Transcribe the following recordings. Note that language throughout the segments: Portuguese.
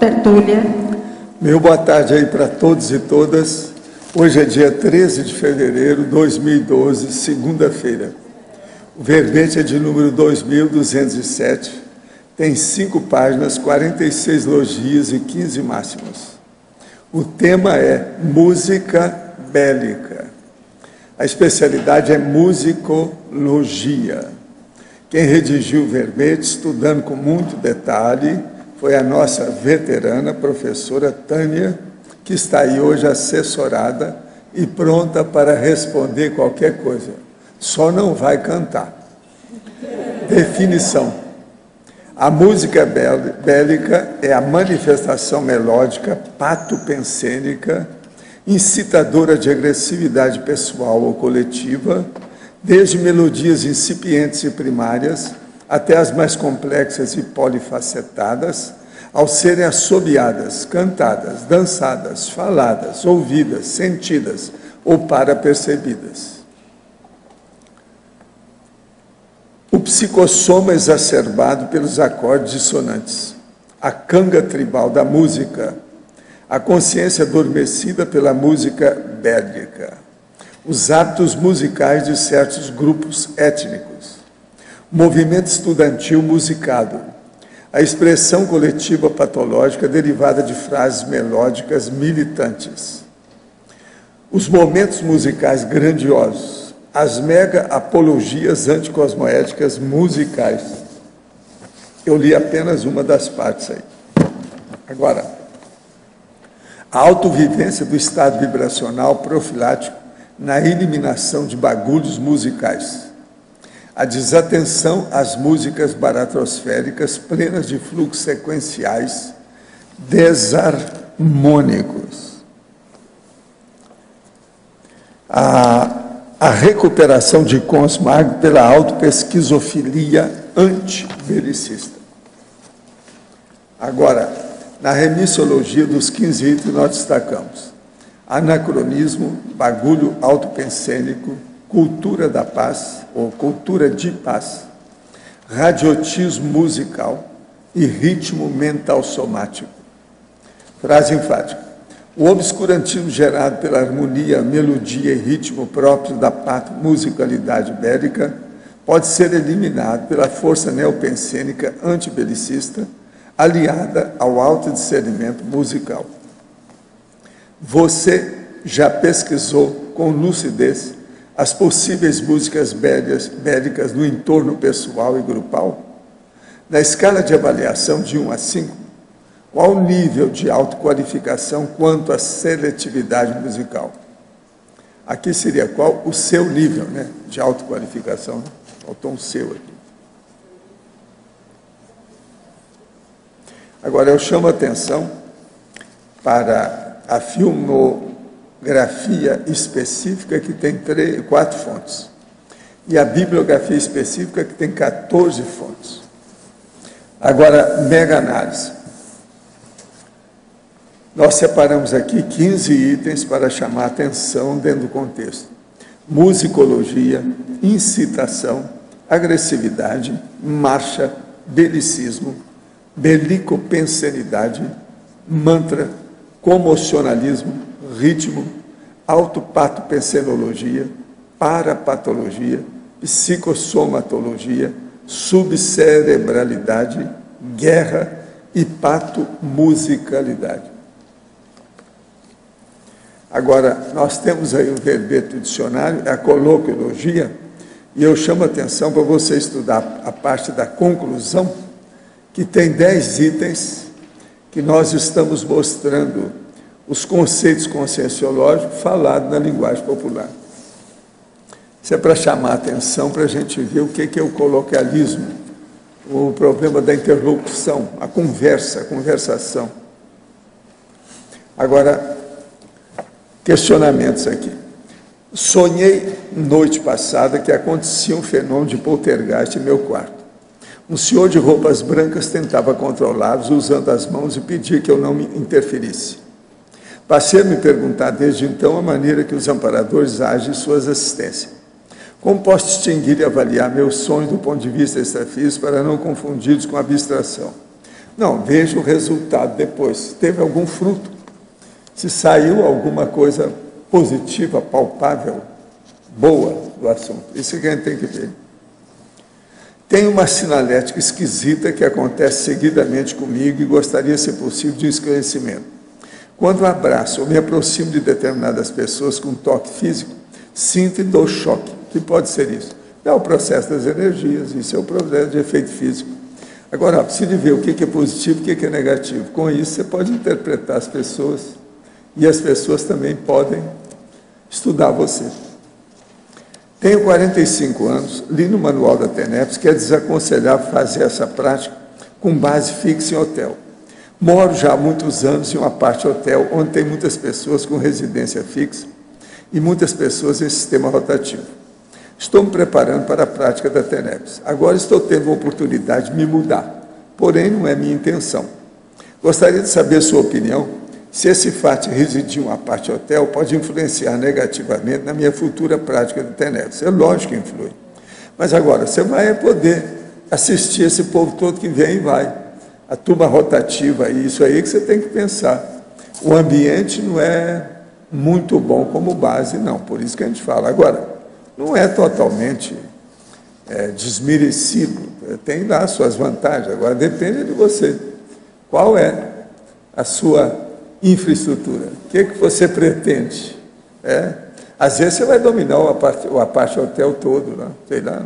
tertúlia. Meu boa tarde aí para todos e todas. Hoje é dia 13 de fevereiro de 2012, segunda-feira. O verbete é de número 2207, tem 5 páginas, 46 logias e 15 máximas. O tema é música bélica. A especialidade é musicologia. Quem redigiu o verbete, estudando com muito detalhe, foi a nossa veterana professora Tânia, que está aí hoje assessorada e pronta para responder qualquer coisa. Só não vai cantar. Definição. A música bélica é a manifestação melódica pato-pensênica, incitadora de agressividade pessoal ou coletiva, desde melodias incipientes e primárias até as mais complexas e polifacetadas, ao serem assobiadas, cantadas, dançadas, faladas, ouvidas, sentidas ou parapercebidas. O psicossoma exacerbado pelos acordes dissonantes, a canga tribal da música, a consciência adormecida pela música bélica, os hábitos musicais de certos grupos étnicos, movimento estudantil musicado, a expressão coletiva patológica derivada de frases melódicas militantes, os momentos musicais grandiosos, as mega-apologias anticosmoéticas musicais. Eu li apenas uma das partes aí. Agora, a autovivência do estado vibracional profilático na eliminação de bagulhos musicais, a desatenção às músicas baratrosféricas plenas de fluxos sequenciais desarmônicos, a recuperação de Konsmark pela autopesquizofilia antibelicista. Agora, na remissologia dos 15 itens, nós destacamos anacronismo, bagulho autopensênico, cultura da paz, ou cultura de paz, radiotismo musical e ritmo mental somático. Frase enfática. O obscurantismo gerado pela harmonia, melodia e ritmo próprio da musicalidade bélica pode ser eliminado pela força neopensênica antibelicista aliada ao autodiscernimento musical. Você já pesquisou com lucidez as possíveis músicas bélicas no entorno pessoal e grupal? Na escala de avaliação de 1 a 5, qual o nível de autoqualificação quanto à seletividade musical? Aqui seria qual o seu nível, né, de autoqualificação, né? Faltou um seu aqui. Agora, eu chamo a atenção para a filmografia específica, que tem 4 fontes, e a bibliografia específica, que tem 14 fontes. Agora, mega análise. Nós separamos aqui 15 itens para chamar a atenção dentro do contexto. Musicologia, incitação, agressividade, marcha, belicismo, belicopensenidade, mantra, comocionalismo, ritmo, autopatopensenologia, parapatologia, psicossomatologia, subcerebralidade, guerra e patomusicalidade. Agora, nós temos aí o verbete do dicionário, a coloquiologia, e eu chamo a atenção para você estudar a parte da conclusão, que tem 10 itens que nós estamos mostrando os conceitos conscienciológicos falados na linguagem popular. Isso é para chamar a atenção, para a gente ver o que é o coloquialismo, o problema da interlocução, a conversação. Agora, questionamentos aqui. Sonhei noite passada que acontecia um fenômeno de poltergeist em meu quarto. Um senhor de roupas brancas tentava controlá-los usando as mãos e pedia que eu não me interferisse. Passei a me perguntar desde então a maneira que os amparadores agem em suas assistências. Como posso distinguir e avaliar meus sonhos do ponto de vista extrafísico para não confundi-los com abstração? Não, veja o resultado depois. Se teve algum fruto, se saiu alguma coisa positiva, palpável, boa do assunto. Isso que a gente tem que ver. Tem uma sinalética esquisita que acontece seguidamente comigo e gostaria, se possível, de um esclarecimento. Quando abraço ou me aproximo de determinadas pessoas com toque físico, sinto e dou choque. O que pode ser isso? É o processo das energias, isso é o processo de efeito físico. Agora, precisa ver o que é positivo e o que é negativo. Com isso, você pode interpretar as pessoas e as pessoas também podem estudar você. Tenho 45 anos, li no manual da TENEPS que é desaconselhável fazer essa prática com base fixa em hotel. Moro já há muitos anos em uma parte hotel, onde tem muitas pessoas com residência fixa e muitas pessoas em sistema rotativo. Estou me preparando para a prática da TENEPS. Agora estou tendo a oportunidade de me mudar, porém não é minha intenção. Gostaria de saber sua opinião, se esse fato de residir em uma parte hotel pode influenciar negativamente na minha futura prática de TENEPS. É lógico que influi. Mas agora, você vai poder assistir esse povo todo que vem e vai. A turma rotativa, isso aí que você tem que pensar. O ambiente não é muito bom como base, não. Por isso que a gente fala. Agora, não é totalmente desmerecido. Tem lá as suas vantagens. Agora, depende de você. Qual é a sua infraestrutura? O que você pretende? Às vezes você vai dominar o aparte hotel todo, lá, sei lá.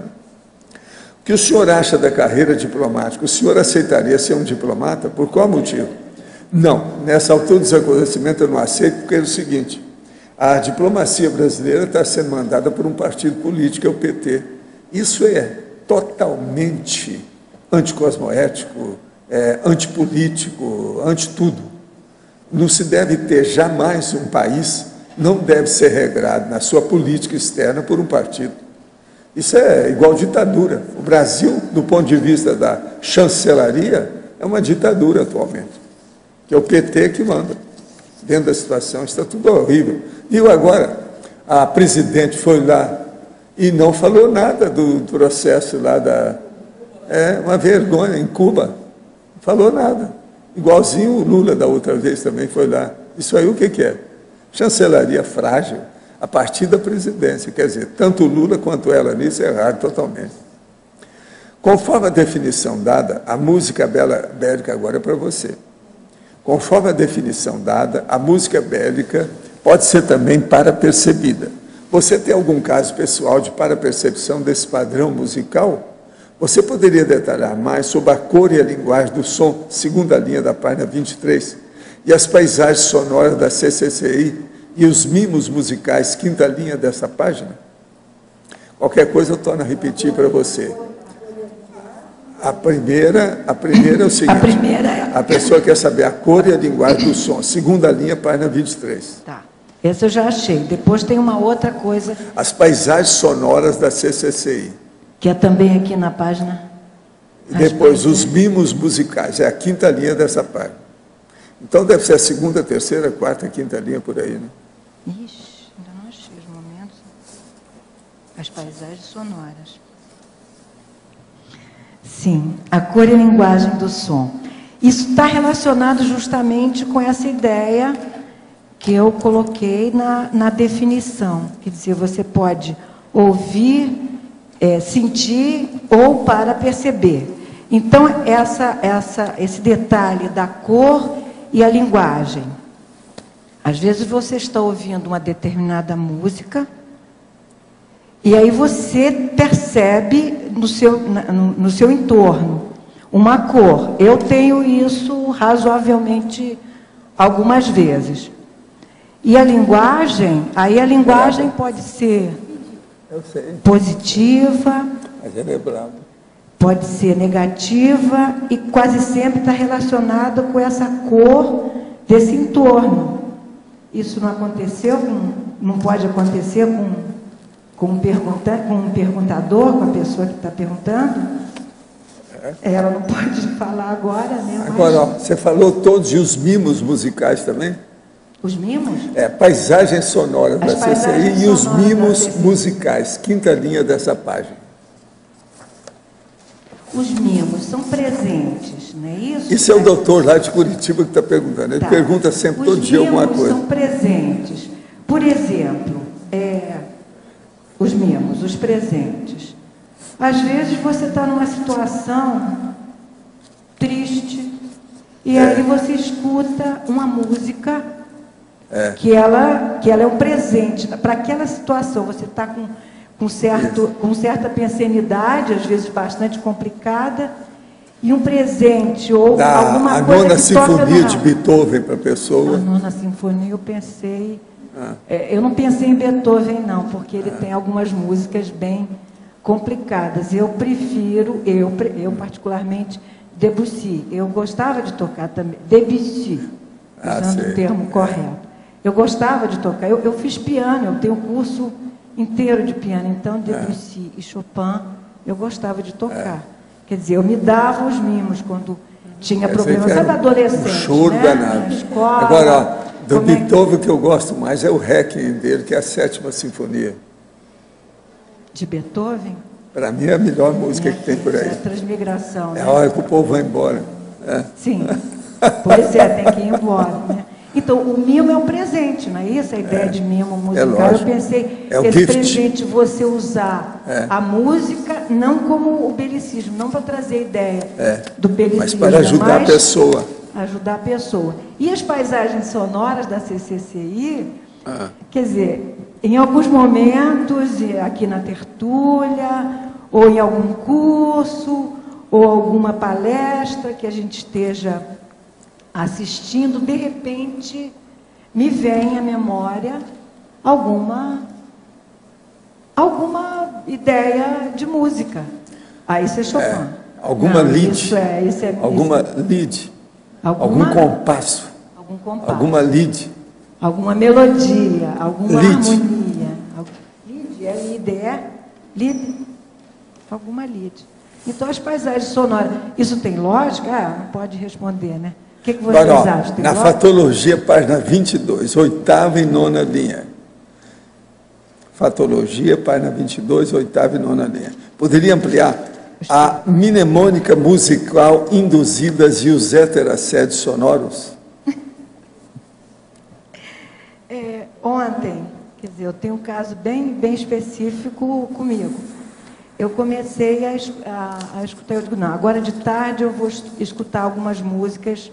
O que o senhor acha da carreira diplomática? O senhor aceitaria ser um diplomata? Por qual motivo? Não, nessa altura do desacontecimento eu não aceito, porque é o seguinte, a diplomacia brasileira está sendo mandada por um partido político, é o PT. Isso é totalmente anticosmoético, antipolítico, anti-tudo. Não se deve ter jamais um país, não deve ser regrado na sua política externa por um partido. Isso é igual ditadura. O Brasil, do ponto de vista da chancelaria, é uma ditadura atualmente, que é o PT que manda. Dentro da situação, está tudo horrível. Viu agora, a presidente foi lá e não falou nada do processo lá da... uma vergonha, em Cuba. Não falou nada. Igualzinho o Lula da outra vez também foi lá. Isso aí o que é? Chancelaria frágil a partir da presidência. Quer dizer, tanto o Lula quanto ela nisso é errado totalmente. Conforme a definição dada, a música bélica agora é para você. Conforme a definição dada, a música bélica pode ser também parapercebida. Você tem algum caso pessoal de parapercepção desse padrão musical? Você poderia detalhar mais sobre a cor e a linguagem do som, segunda linha da página 23, e as paisagens sonoras da CCCI e os mimos musicais, quinta linha dessa página? Qualquer coisa eu torno a repetir para você. A primeira é o seguinte, a pessoa quer saber a cor e a linguagem do som, segunda linha, página 23. Tá, essa eu já achei. Depois tem uma outra coisa. As paisagens sonoras da CCCI. Que é também aqui na página. E depois, os mimos musicais, é a quinta linha dessa página. Então, deve ser a segunda, terceira, quarta, quinta linha, por aí, né? Ixi, ainda não achei os momentos. As paisagens sonoras. Sim, a cor e a linguagem do som. Isso está relacionado justamente com essa ideia que eu coloquei na definição. Quer dizer, você pode ouvir, sentir ou para perceber. Então, esse detalhe da cor e a linguagem. Às vezes você está ouvindo uma determinada música e aí você percebe no seu entorno uma cor. Eu tenho isso razoavelmente algumas vezes. E a linguagem, aí a linguagem pode ser positiva, pode ser negativa e quase sempre está relacionada com essa cor desse entorno. Isso não aconteceu, não pode acontecer com um perguntador, com a pessoa que está perguntando? Ela não pode falar agora, né? Agora, ó, você falou todos e os mimos musicais também? Os mimos? Paisagens sonoras da CCI e os mimos musicais, quinta linha dessa página. os mimos são presentes, não é isso? Isso é o doutor lá de Curitiba que está perguntando. Ele pergunta sempre, todo dia, alguma coisa. Os mimos são presentes. Por exemplo, os mimos, os presentes. Às vezes você está numa situação triste e aí você escuta uma música que ela é um presente. Para aquela situação, você está com certa pensenidade, às vezes bastante complicada, e um presente ou alguma coisa a nona sinfonia de Beethoven para a pessoa. A nona sinfonia eu pensei... eu não pensei em Beethoven, não, porque ele tem algumas músicas bem complicadas. Eu prefiro, eu particularmente, Debussy. Eu gostava de tocar também, Debussy, usando o termo correto. Eu gostava de tocar. Eu fiz piano, eu tenho um curso inteiro de piano, então Debussy e Chopin, eu gostava de tocar. Quer dizer, eu me dava os mimos quando tinha problemas. Sabe, adolescente, choro danado. Na escola. Agora, do Beethoven, o que eu gosto mais é o Requiem dele, que é a 7ª Sinfonia. De Beethoven? Para mim é a melhor música que tem por aí. É a transmigração, né? É a hora que o povo vai embora. Sim, pois é, tem que ir embora, né? Então, o mimo é um presente, não é isso? A ideia de mimo musical. Eu pensei, esse presente você usar a música não como o belicismo, não para trazer a ideia do belicismo, mas para ajudar a pessoa. Ajudar a pessoa. E as paisagens sonoras da CCCI, quer dizer, em alguns momentos, aqui na tertúlia, ou em algum curso, ou alguma palestra que a gente esteja assistindo, de repente, me vem à memória alguma ideia de música. Aí isso é Chopin. Alguma lead. Alguma lead. Algum compasso. Alguma lead. Alguma melodia, alguma harmonia. Lead, L-I-D-E? Lead? Alguma lead. Então, as paisagens sonoras, isso tem lógica? Não pode responder, né? O que vocês acham? Na Fatologia, página 22, 8ª e 9ª linha. Fatologia, página 22, 8ª e 9ª linha. Poderia ampliar? A mnemônica musical induzidas e os heteracédios sonoros? Ontem, quer dizer, eu tenho um caso bem específico comigo. Eu comecei a escutar, eu digo, não, agora de tarde eu vou escutar algumas músicas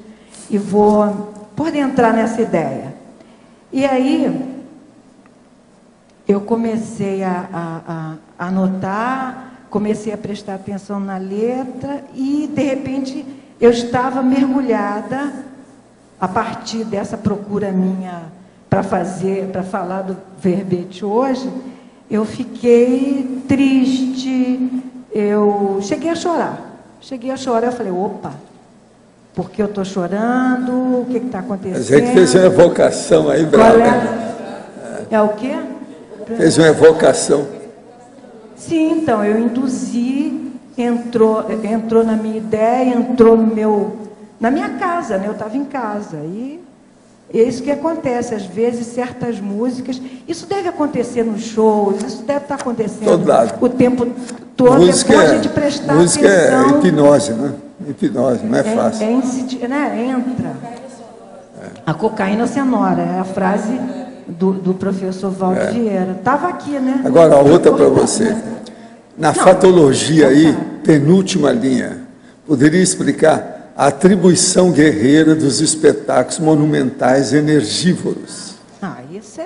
e pode entrar nessa ideia. E aí, eu comecei a anotar, comecei a prestar atenção na letra e, de repente, eu estava mergulhada, a partir dessa procura minha para falar do verbete hoje, eu fiquei triste, eu cheguei a chorar, eu falei, opa, por que eu estou chorando, o que está acontecendo? A gente fez uma evocação aí, brava. É o quê? Fez uma evocação. Sim, então, eu induzi, entrou na minha ideia, entrou na minha casa, né? Eu estava em casa, e é isso que acontece, às vezes, certas músicas, isso deve acontecer nos shows, isso deve estar acontecendo o tempo todo, música, é bom a gente prestar música atenção. É hipnose, né? Hipnose, não é fácil. Entra. A cocaína sonora, é a frase do professor Valdo Vieira. Estava aqui, né? Agora, outra para você. Na Fatologia aí, penúltima linha, poderia explicar a atribuição guerreira dos espetáculos monumentais energívoros? Isso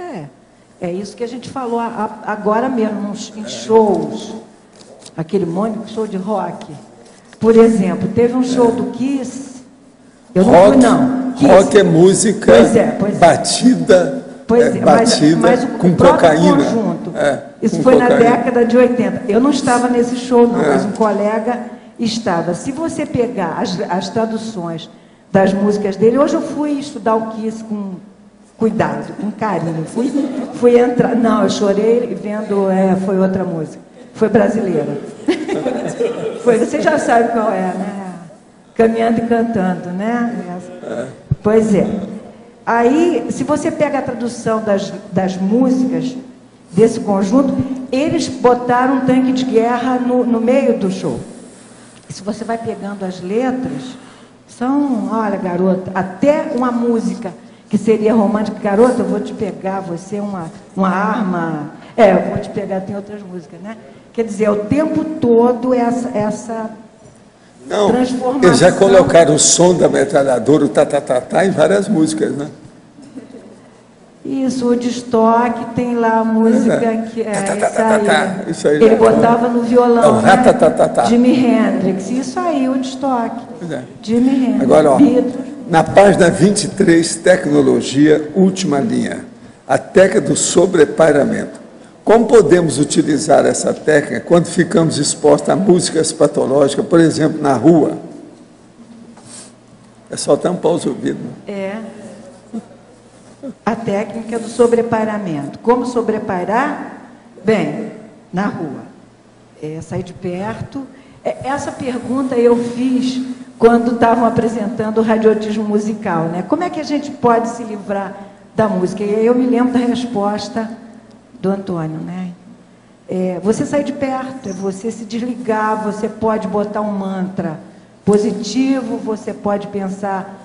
é isso que a gente falou agora mesmo, em shows. Aquele show de rock. Por exemplo, teve um show do Kiss. Eu não fui, não. Kiss. Rock é música batida, mas com cocaína. Conjunto. Isso foi na década de 80. Eu não estava nesse show, não, mas um colega estava. Se você pegar as traduções das músicas dele, hoje eu fui estudar o Kiss com cuidado, com carinho. Fui entrar. Não, eu chorei vendo. Foi outra música. Foi brasileira. Você já sabe qual é, né? Caminhando e cantando, né? Pois é. Aí, se você pega a tradução das músicas desse conjunto, eles botaram um tanque de guerra no meio do show. se você vai pegando as letras, são, olha, garota, até uma música que seria romântica, garota, eu vou te pegar, você é uma arma, eu vou te pegar, tem outras músicas, né? Quer dizer, o tempo todo essa Não, transformação. eles já colocaram o som da metralhadora, o tá em várias músicas, né? Isso, o destoque, tem lá a música que é isso aí. Ele botava no violão, né? Jimi Hendrix, isso aí, o destoque. Jimi Hendrix. Agora, ó, na página 23, tecnologia, última linha, a técnica do sobrepairamento. Como podemos utilizar essa técnica quando ficamos expostos a músicas patológicas, por exemplo, na rua? É só tampar os ouvidos. A técnica do sobrepairamento. Como sobrepairar? Bem, na rua. Sair de perto. Essa pergunta eu fiz quando estavam apresentando o radiotismo musical, né? Como é que a gente pode se livrar da música? E aí eu me lembro da resposta do Antônio, né? Você sair de perto, é você se desligar, você pode botar um mantra positivo, você pode pensar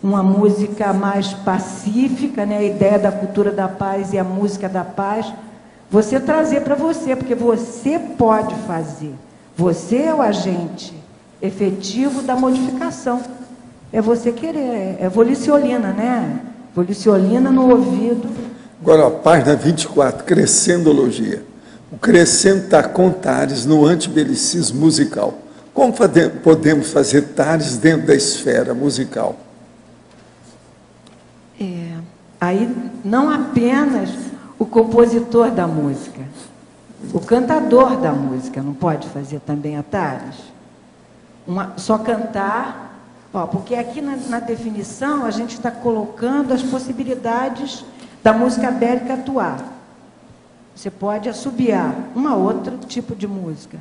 uma música mais pacífica, né? A ideia da cultura da paz e a música da paz, você trazer para você, porque você pode fazer. Você é o agente efetivo da modificação. É você querer, é voliciolina, né? Voliciolina no ouvido. Agora, ó, página 24, crescendologia. O crescendo está com tares no antibelicismo musical. Como podemos fazer tares dentro da esfera musical? Aí, não apenas o compositor da música, o cantador da música não pode fazer também atares? Só cantar, porque aqui na definição a gente está colocando as possibilidades da música bélica atuar. Você pode assobiar outro tipo de música.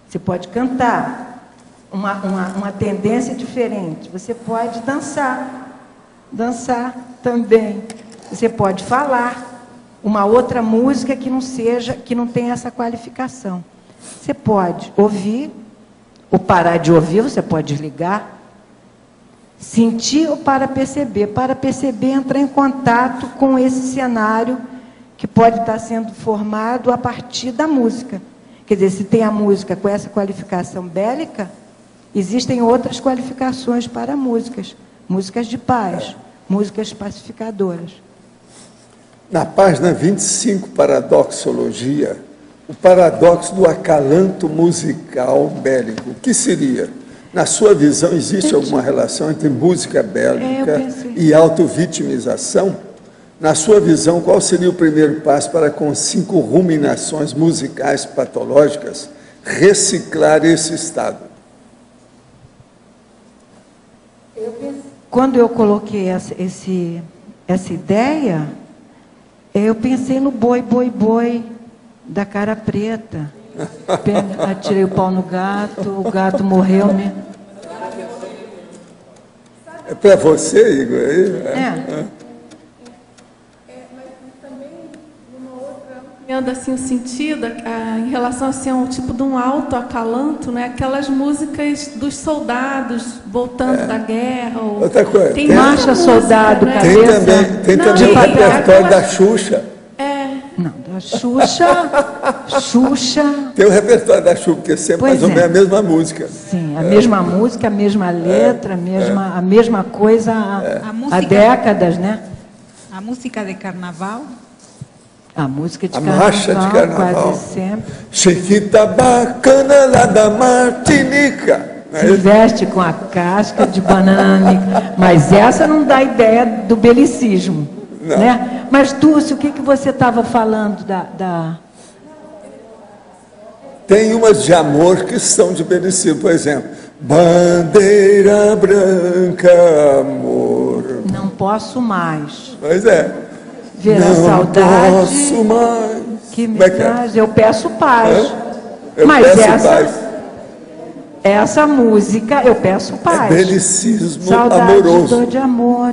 Você pode cantar uma tendência diferente. Você pode dançar também. Você pode falar uma outra música que não tenha essa qualificação. Você pode ouvir ou parar de ouvir, você pode desligar. Sentir ou para perceber. Para perceber, entrar em contato com esse cenário que pode estar sendo formado a partir da música. Quer dizer, se tem a música com essa qualificação bélica, existem outras qualificações para músicas. Músicas de paz, músicas pacificadoras. Na página 25, paradoxologia, o paradoxo do acalanto musical bélico. O que seria? Na sua visão, existe alguma relação entre música bélica e autovitimização? Na sua visão, qual seria o primeiro passo para, com 5 ruminações musicais patológicas, reciclar esse estado? Quando eu coloquei essa ideia, eu pensei no boi, boi, boi, da cara preta. Atirei o pau no gato, o gato morreu, né? É para você, Igor? Mas também, numa outra, ampliando assim o sentido, em relação assim, a um tipo de um autoacalanto, né? Aquelas músicas dos soldados voltando da guerra. Outra coisa. Tem marcha música, soldado, né? Tem também o repertório da Xuxa. Não, da Xuxa. Tem o repertório da Xuxa, porque é sempre mais ou menos a mesma música. Sim, a mesma música, a mesma letra, a mesma coisa há décadas, né? A música de carnaval. A música de a carnaval, marcha de carnaval. Quase sempre. Chiquita bacana lá da Martinica. Se veste com a casca de banana, mas essa não dá ideia do belicismo. Né? Mas, Dulce, o que você estava falando da... Tem umas de amor que são de belicismo, por exemplo, bandeira branca, amor. Não posso mais. Pois é. Ver a saudade. Não posso mais. Que me traz. Eu peço paz. Eu peço paz. Essa música, eu peço paz. É belicismo saudade, amoroso. De amor.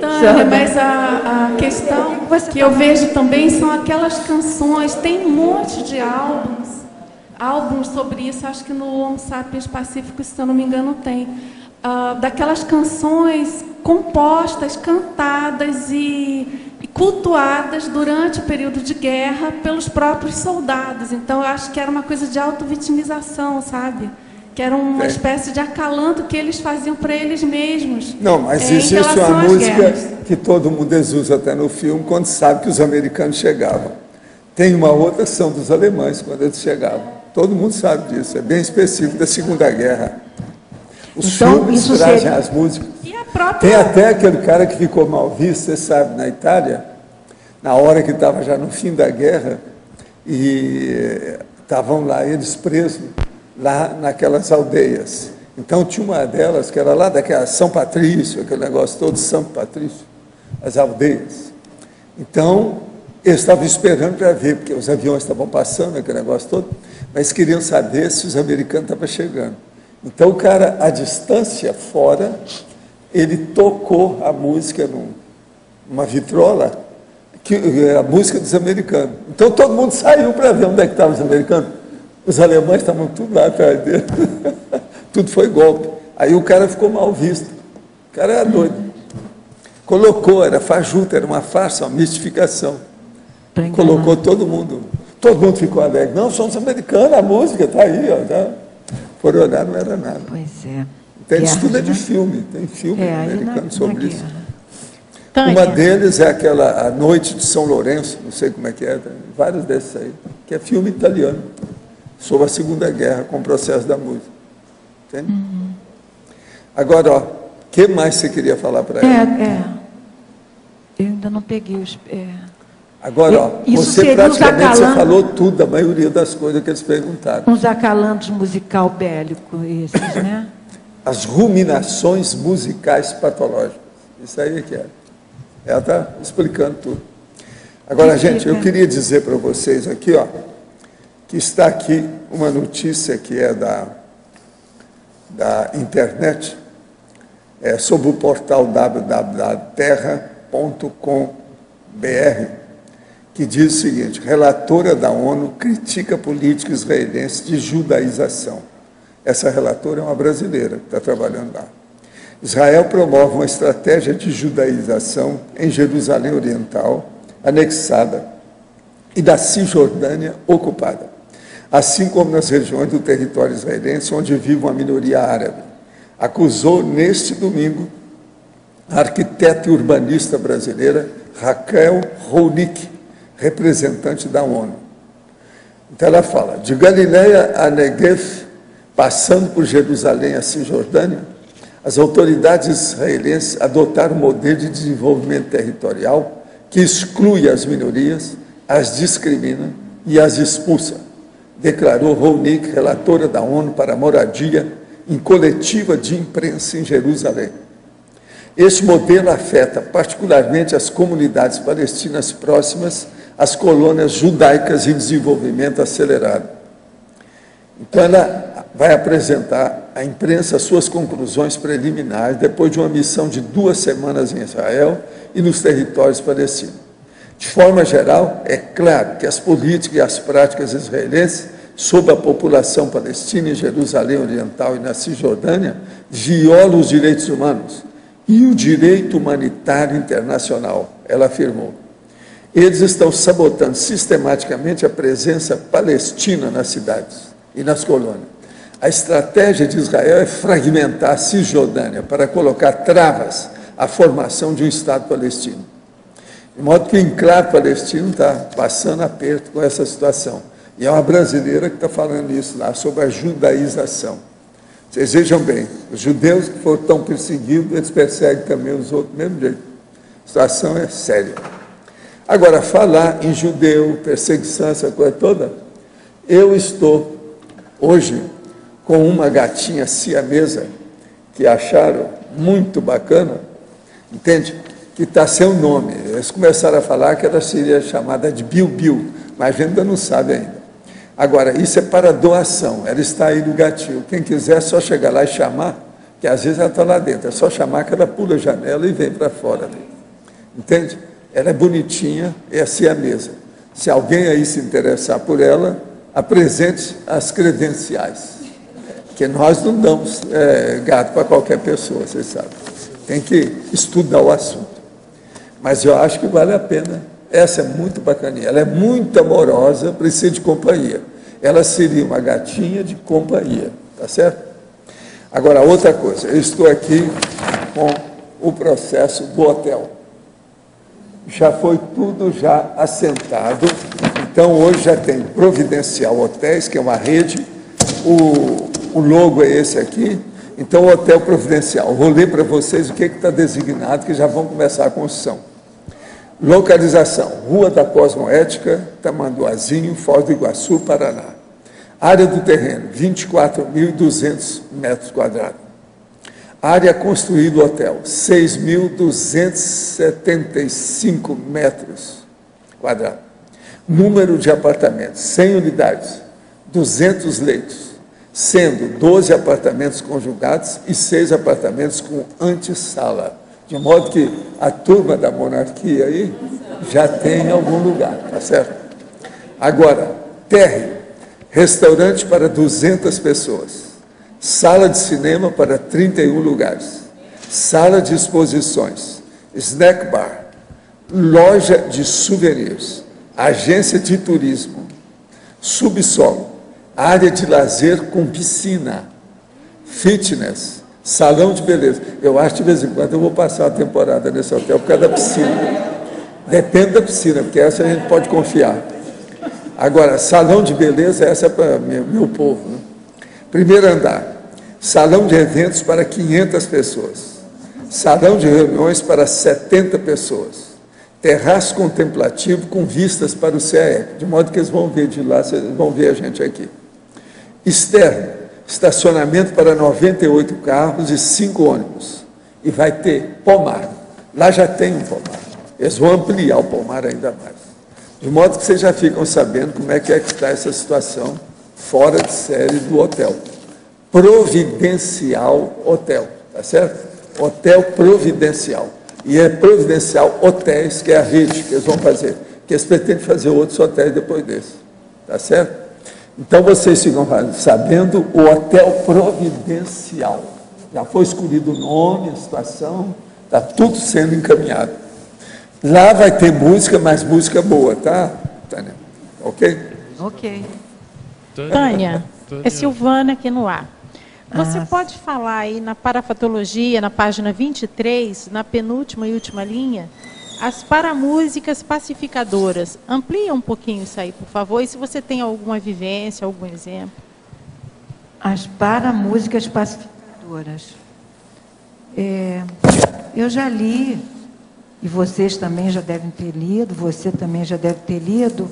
Tânia, mas a questão que eu vejo também são aquelas canções, tem um monte de álbuns álbuns sobre isso, acho que no Homo Sapiens Pacífico, se eu não me engano, tem. Daquelas canções compostas, cantadas e cultuadas durante o período de guerra pelos próprios soldados. Então, eu acho que era uma coisa de auto-vitimização, sabe? Que era uma espécie de acalanto que eles faziam para eles mesmos. Não, mas existe uma música que todo mundo usa até no filme, quando sabe que os americanos chegavam. Tem uma outra que são dos alemães, quando eles chegavam. Todo mundo sabe disso, é bem específico da Segunda Guerra. Os filmes trazem as músicas. E a própria... Tem até aquele cara que ficou mal visto, você sabe, na Itália, na hora que estava já no fim da guerra, e estavam lá eles presos, lá naquelas aldeias. Então tinha uma delas que era lá daquela São Patrício, aquele negócio todo, São Patrício, as aldeias. Então, eles estavam esperando para ver, porque os aviões estavam passando, aquele negócio todo, mas queriam saber se os americanos estavam chegando. Então o cara, à distância, fora, ele tocou a música numa vitrola, a música dos americanos. Então todo mundo saiu para ver onde é que estavam os americanos. Os alemães estavam tudo lá atrás dele. Tudo foi golpe. Aí o cara ficou mal visto. O cara era doido. Colocou, era fajuta, era uma farsa, uma mistificação. Colocou todo mundo. Todo mundo ficou alegre. Não, somos americanos, a música está aí. Ó, tá? Foram olhar, não era nada. Pois é. Tem estudo de filme, tem filme americano sobre isso. Tânia. Uma deles é aquela A Noite de São Lourenço, não sei como é que é, tem vários desses aí, que é filme italiano, sobre a Segunda Guerra, com o processo da música. Entende? Uhum. Agora, ó, o que mais você queria falar para ela? Eu ainda não peguei os... Agora, ó, você praticamente você falou tudo, a maioria das coisas que eles perguntaram. Uns acalantos musical bélico, esses, né? As ruminações musicais patológicas. Isso aí que é. Ela está explicando tudo. Agora, gente, eu queria dizer para vocês aqui, ó, que está aqui uma notícia que é da internet, sobre o portal www.terra.com.br, que diz o seguinte: relatora da ONU critica a política israelense de judaização. Essa relatora é uma brasileira que está trabalhando lá. Israel promove uma estratégia de judaização em Jerusalém Oriental, anexada, e da Cisjordânia ocupada, assim como nas regiões do território israelense, onde vive uma minoria árabe. Acusou neste domingo a arquiteta e urbanista brasileira Raquel Ronick, representante da ONU. Então ela fala, de Galileia a Negev, passando por Jerusalém a Cisjordânia, as autoridades israelenses adotaram um modelo de desenvolvimento territorial que exclui as minorias, as discrimina e as expulsa, declarou Ronick, relatora da ONU para a moradia, em coletiva de imprensa em Jerusalém. Este modelo afeta particularmente as comunidades palestinas próximas às colônias judaicas em desenvolvimento acelerado. Então, ela vai apresentar à imprensa suas conclusões preliminares depois de uma missão de 2 semanas em Israel e nos territórios palestinos. De forma geral, é claro que as políticas e as práticas israelenses sobre a população palestina em Jerusalém Oriental e na Cisjordânia violam os direitos humanos e o direito humanitário internacional, ela afirmou. Eles estão sabotando sistematicamente a presença palestina nas cidades e nas colônias. A estratégia de Israel é fragmentar a Cisjordânia para colocar travas à formação de um Estado palestino. De modo que o enclave palestino está passando aperto com essa situação. E é uma brasileira que está falando isso lá, sobre a judaização. Vocês vejam bem, os judeus que foram tão perseguidos, eles perseguem também os outros do mesmo jeito. A situação é séria. Agora, falar em judeu, perseguição, essa coisa toda, eu estou hoje com uma gatinha siamesa que acharam muito bacana, entende? Que está sem nome. Eles começaram a falar que ela seria chamada de Biu-Biu, mas a gente ainda não sabe ainda. Agora, isso é para doação, ela está aí no gatinho. Quem quiser é só chegar lá e chamar, que às vezes ela está lá dentro, é só chamar que ela pula a janela e vem para fora ali. Entende? Ela é bonitinha, é siamesa. Se alguém aí se interessar por ela, apresente as credenciais. Porque nós não damos gato para qualquer pessoa, vocês sabem. Tem que estudar o assunto. Mas eu acho que vale a pena. Essa é muito bacaninha. Ela é muito amorosa, precisa de companhia. Ela seria uma gatinha de companhia, tá certo? Agora, outra coisa. Eu estou aqui com o processo do hotel. Já foi tudo já assentado. Então, hoje já tem Providencial Hotéis, que é uma rede. O logo é esse aqui. Então, o Hotel Providencial. Vou ler para vocês o que está designado, que já vão começar a construção. Localização: Rua da Cosmoética, Tamanduazinho, Foz do Iguaçu, Paraná. Área do terreno: 24.200 metros quadrados. Área construída do hotel: 6.275 metros quadrados. Número de apartamentos: 100 unidades, 200 leitos, sendo 12 apartamentos conjugados e 6 apartamentos com antessala. De modo que a turma da monarquia aí já tem em algum lugar, tá certo? Agora, térreo: restaurante para 200 pessoas, sala de cinema para 31 lugares, sala de exposições, snack bar, loja de souvenirs, agência de turismo, subsolo, área de lazer com piscina, fitness, salão de beleza. Eu acho que de vez em quando eu vou passar a temporada nesse hotel por causa da piscina. Depende da piscina, porque essa a gente pode confiar. Agora, salão de beleza, essa é para meu povo, né? Primeiro andar: salão de eventos para 500 pessoas, salão de reuniões para 70 pessoas, terraço contemplativo com vistas para o CAEP, de modo que eles vão ver de lá, vocês vão ver a gente aqui. Externo: estacionamento para 98 carros e 5 ônibus. E vai ter pomar. Lá já tem um pomar. Eles vão ampliar o pomar ainda mais. De modo que vocês já ficam sabendo como é que está essa situação fora de série do hotel. Providencial Hotel, tá certo? Hotel Providencial. E é Providencial Hotéis, que é a rede que eles vão fazer. Que eles pretendem fazer outros hotéis depois desse. Tá certo? Então, vocês ficam sabendo, o Hotel Providencial. Já foi escolhido o nome, a situação, está tudo sendo encaminhado. Lá vai ter música, mas música boa, tá, Tânia? Ok? Ok. Tânia, é Silvana aqui no ar. Você pode falar aí na parafatologia, na página 23, na penúltima e última linha, as paramúsicas pacificadoras. Amplia um pouquinho isso aí, por favor, e se você tem alguma vivência, algum exemplo. As paramúsicas pacificadoras. Eu já li, e vocês também já devem ter lido, você também já deve ter lido,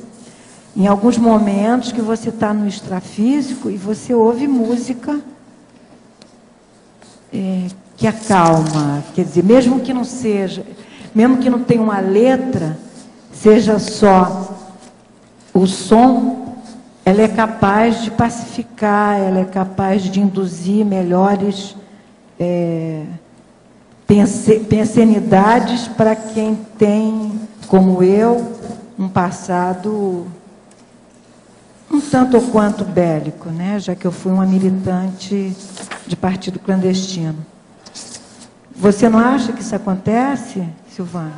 em alguns momentos que você está no extrafísico e você ouve música que acalma, quer dizer, mesmo que não seja, mesmo que não tenha uma letra, seja só o som, ela é capaz de pacificar, ela é capaz de induzir melhores pensenidades para quem tem, como eu, um passado um tanto ou quanto bélico, né? Já que eu fui uma militante de partido clandestino. Você não acha que isso acontece, Silvana?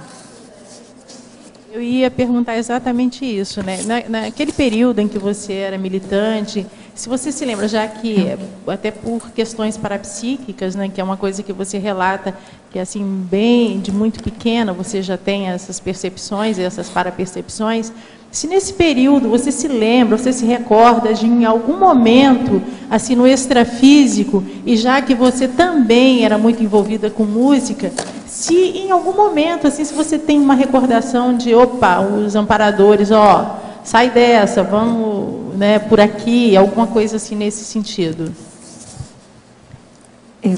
Eu ia perguntar exatamente isso, né? Naquele período em que você era militante, se você se lembra, já que até por questões parapsíquicas, né, que é uma coisa que você relata, que assim, bem de muito pequena, você já tem essas percepções, essas parapercepções, se nesse período você se lembra, você se recorda de em algum momento, assim, no extrafísico, e já que você também era muito envolvida com música, se em algum momento, assim, se você tem uma recordação de, opa, os amparadores, ó, sai dessa, vamos, né, por aqui, alguma coisa assim nesse sentido.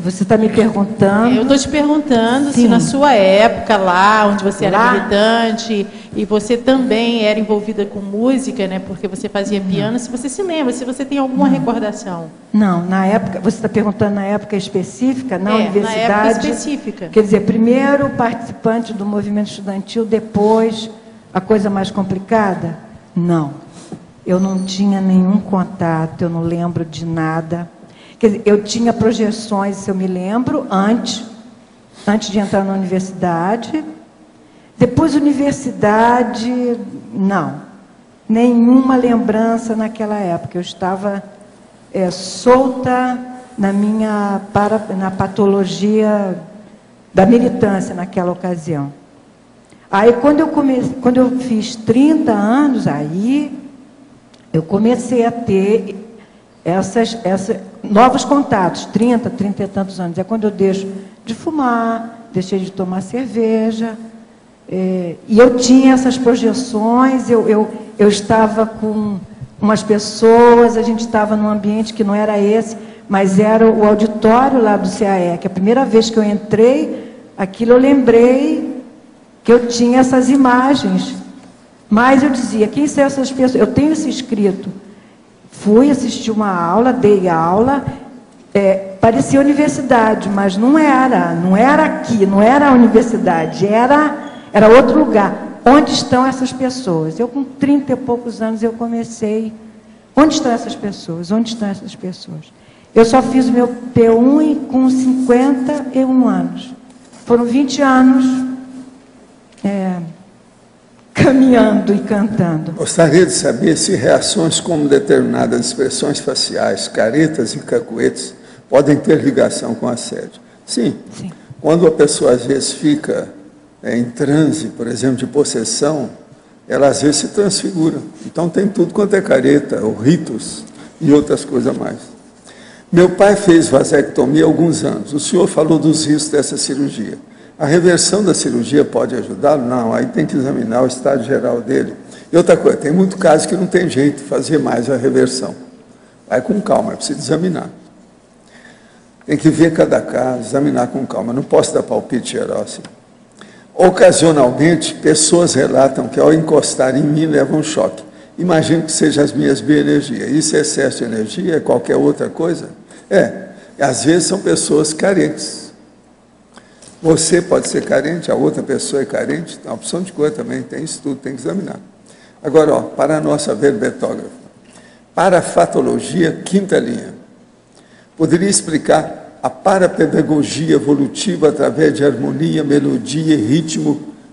Você está me perguntando... Eu estou te perguntando Sim. se na sua época lá, onde você era militante, e você também era envolvida com música, né, porque você fazia piano, se você se lembra, se você tem alguma recordação. Não, na época, você está perguntando na época específica, na universidade? Na época específica. Quer dizer, primeiro participante do movimento estudantil, depois a coisa mais complicada? Não. eu não tinha nenhum contato, eu não lembro de nada. Quer dizer, eu tinha projeções, eu me lembro, antes de entrar na universidade. Depois, universidade, não. Nenhuma lembrança naquela época. Eu estava solta na patologia da militância naquela ocasião. Aí, quando eu fiz 30 anos, aí eu comecei a ter novos contatos, 30 e tantos anos. É quando eu deixo de fumar, deixei de tomar cerveja. E eu tinha essas projeções, eu estava com umas pessoas, a gente estava num ambiente que não era esse, mas era o auditório lá do CAE, que a primeira vez que eu entrei, aquilo eu lembrei que eu tinha essas imagens. Mas eu dizia, quem são essas pessoas? Eu tenho isso escrito. Fui assistir uma aula, dei aula, parecia universidade, mas não era aqui, não era a universidade, era outro lugar. Onde estão essas pessoas? Eu, com 30 e poucos anos, eu comecei. Onde estão essas pessoas? Onde estão essas pessoas? Eu só fiz o meu P1 com 51 anos. Foram 20 anos caminhando e cantando. Gostaria de saber se reações como determinadas expressões faciais, caretas e cacuetes, podem ter ligação com assédio. Sim. Sim. Quando a pessoa, às vezes, fica em transe, por exemplo, de possessão, ela, às vezes, se transfigura. Então, tem tudo quanto é careta, ou ritos e outras coisas mais. Meu pai fez vasectomia há alguns anos. O senhor falou dos riscos dessa cirurgia. A reversão da cirurgia pode ajudá-lo? Não, aí tem que examinar o estado geral dele. E outra coisa, tem muito caso que não tem jeito de fazer mais a reversão. Vai com calma, precisa examinar. Tem que ver cada caso, examinar com calma. Não posso dar palpite geral assim. Ocasionalmente, pessoas relatam que ao encostar em mim levam um choque. Imagino que seja as minhas bioenergias. Isso é excesso de energia? É qualquer outra coisa? Às vezes são pessoas carentes. Você pode ser carente, a outra pessoa é carente, tem uma opção de coisa também, tem estudo, tem que examinar. Agora, para a nossa verbetógrafa, parafatologia, quinta linha. Poderia explicar a parapedagogia evolutiva através de harmonia, melodia e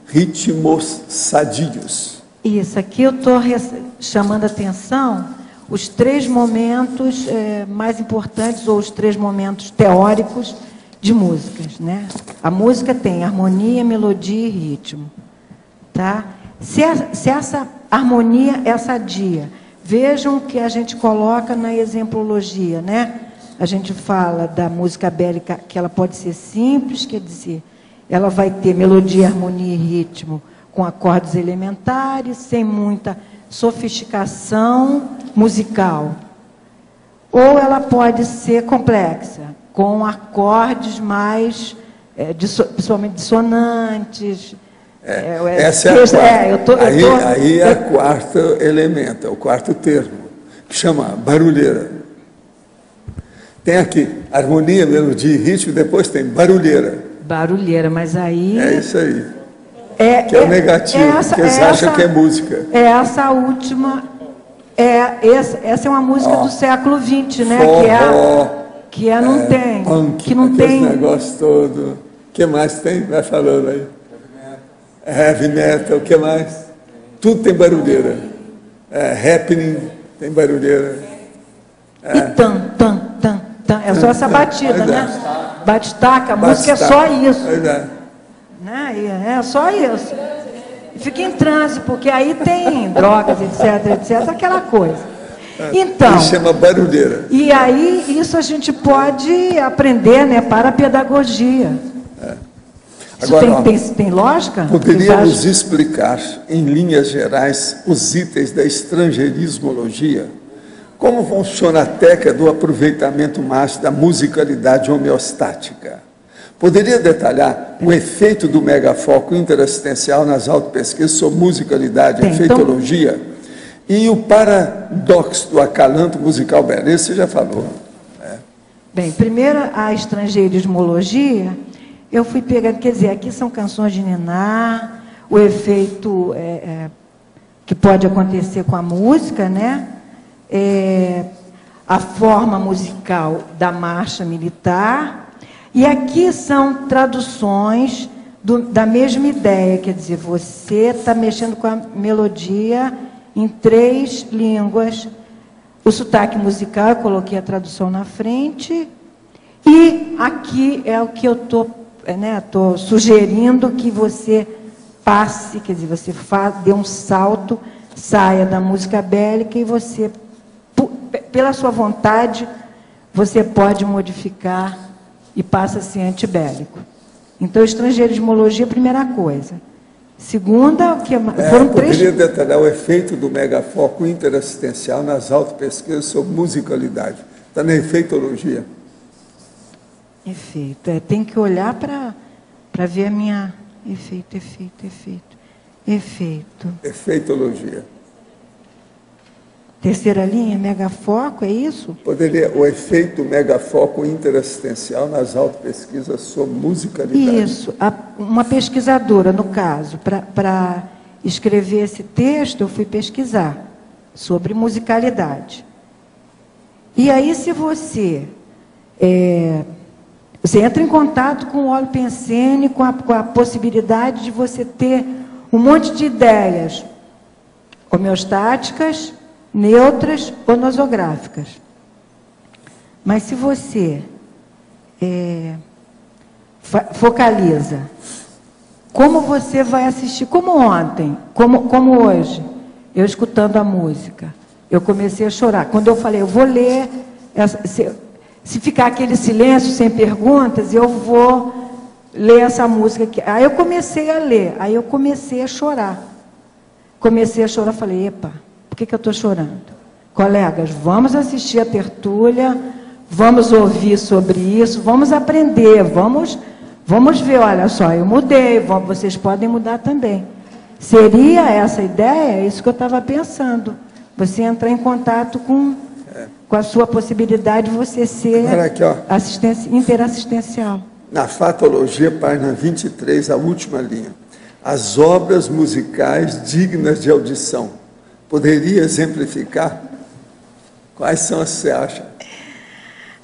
ritmos sadios? Isso, aqui eu estou chamando a atenção os 3 momentos mais importantes, ou os 3 momentos teóricos de músicas, né? A música tem harmonia, melodia e ritmo, tá? Se essa harmonia é sadia, vejam que a gente coloca na exemplologia, né? A gente fala da música bélica, que ela pode ser simples, quer dizer, ela vai ter melodia, harmonia e ritmo com acordes elementares, sem muita sofisticação musical. Ou ela pode ser complexa, com acordes mais, principalmente dissonantes. Essa é a quarta. Aí é o quarto elemento, é o quarto termo, que chama barulheira. Tem aqui harmonia, melodia e ritmo, depois tem barulheira. Barulheira, mas aí... É isso aí. Que é o negativo, que eles acham que é música. Essa última... Essa é uma música do século XX, né? Não tem. Punk, que não tem. Esse negócio todo. O que mais tem? Vai falando aí. Heavy metal, o que mais? Tudo tem barulheira. Happening tem barulheira. E tan. É só essa batida, né? Bate-taca, a música é só isso. Né? É só isso. Fica em transe, porque aí tem drogas, etc, aquela coisa. Então, isso chama barulheira. E aí, isso a gente pode aprender, né, para a pedagogia. Agora, tem lógica? Poderíamos explicar, em linhas gerais, os itens da estrangeirismologia? Como funciona a técnica do aproveitamento máximo da musicalidade homeostática? Poderia detalhar o efeito do megafoco interassistencial nas autopesquisas sobre musicalidade, efeitologia? E o paradoxo do acalanto musical belo, esse você já falou. Bem, primeiro a estrangeirismologia, eu fui pegando, quer dizer, aqui são canções de ninar, o efeito que pode acontecer com a música, né? a forma musical da marcha militar, e aqui são traduções da mesma ideia, quer dizer, você está mexendo com a melodia em 3 línguas. O sotaque musical, eu coloquei a tradução na frente, e aqui é o que eu estou sugerindo que você passe, quer dizer, você dê um salto, saia da música bélica e você, pela sua vontade, você pode modificar e passa a ser antibélico. Então, estrangeirismologia, primeira coisa. Segunda, o que foram 3... Poderia detalhar o efeito do megafoco interassistencial nas autopesquisas sobre musicalidade. Está na efeitologia. Efeito. Tem que olhar para ver a minha... Efeito. Efeitologia. Terceira linha, megafoco, é isso? Poderia o efeito megafoco interassistencial nas autopesquisas sobre musicalidade. Isso. Uma pesquisadora, no caso, para escrever esse texto, eu fui pesquisar sobre musicalidade. E aí, se você entra em contato com o óleo pensene, com a possibilidade de você ter um monte de ideias homeostáticas, neutras ou nosográficas. Mas se você focaliza, como você vai assistir, como ontem, como hoje, eu escutando a música, eu comecei a chorar. Quando eu falei, eu vou ler, se ficar aquele silêncio sem perguntas, eu vou ler essa música aqui. Aí eu comecei a ler, aí eu comecei a chorar. Falei, epa, por que eu estou chorando? Colegas, vamos assistir a tertúlia, vamos ouvir sobre isso, vamos aprender, vamos ver, olha só, eu mudei, vocês podem mudar também. Seria essa ideia? É isso que eu estava pensando. Você entrar em contato com a sua possibilidade de você ser aqui, interassistencial. Na fatologia, página 23, a última linha. As obras musicais dignas de audição. Poderia exemplificar? Quais são as que você acha?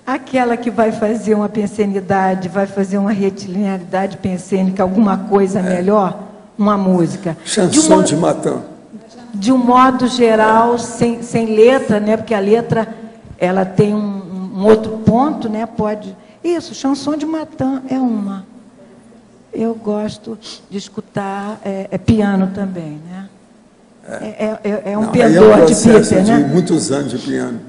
Aquela que vai fazer uma pensenidade, vai fazer uma retilinearidade pensênica, alguma coisa melhor, uma música. Chanson de Matan. De um modo geral, sem letra, né? Porque a letra ela tem um outro ponto, né? Isso, chanson de Matan é uma. Eu gosto de escutar piano também, né? É um pendor de Peter, né? Muitos anos de piano.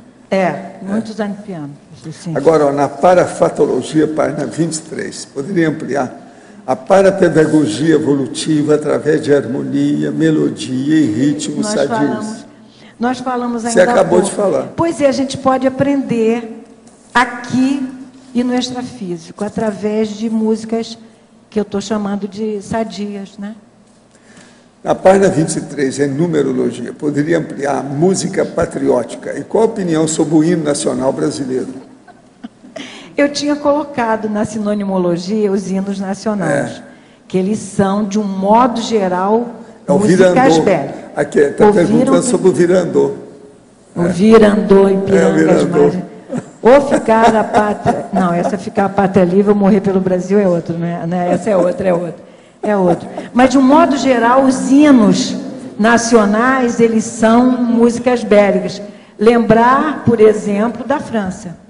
Muitos anos de piano. Sim. Agora, na parafatologia, página 23, poderia ampliar a parapedagogia evolutiva através de harmonia, melodia e ritmos sadios. Nós falamos ainda. Você acabou de falar. Pois é, a gente pode aprender aqui e no extrafísico, através de músicas que eu estou chamando de sadias, né? Na página 23, em numerologia, poderia ampliar a música patriótica. E qual a opinião sobre o hino nacional brasileiro? Eu tinha colocado na sinonimologia os hinos nacionais, que eles são, de um modo geral, músicas bélicas. Aqui, está perguntando sobre o virandô. O virandô e pirangas. Ou ficar a pátria... Não, essa ficar a pátria livre ou morrer pelo Brasil é outro, né? Essa é outra. Mas, de um modo geral, os hinos nacionais, eles são músicas bélicas. Lembrar, por exemplo, da França.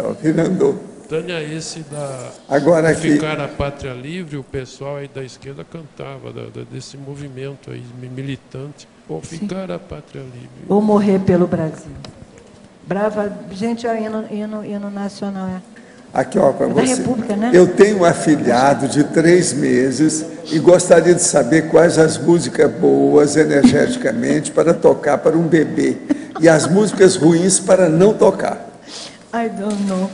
O virandô. Tânia, esse da Agora aqui, Ficar a Pátria Livre, o pessoal aí da esquerda cantava desse movimento aí militante. Ou Ficar a Pátria Livre. Ou morrer pelo Brasil. Brava, gente, é hino nacional. Aqui, ó, para você. República, né? Eu tenho um afilhado de 3 meses e gostaria de saber quais as músicas boas energeticamente para tocar para um bebê e as músicas ruins para não tocar. I don't know.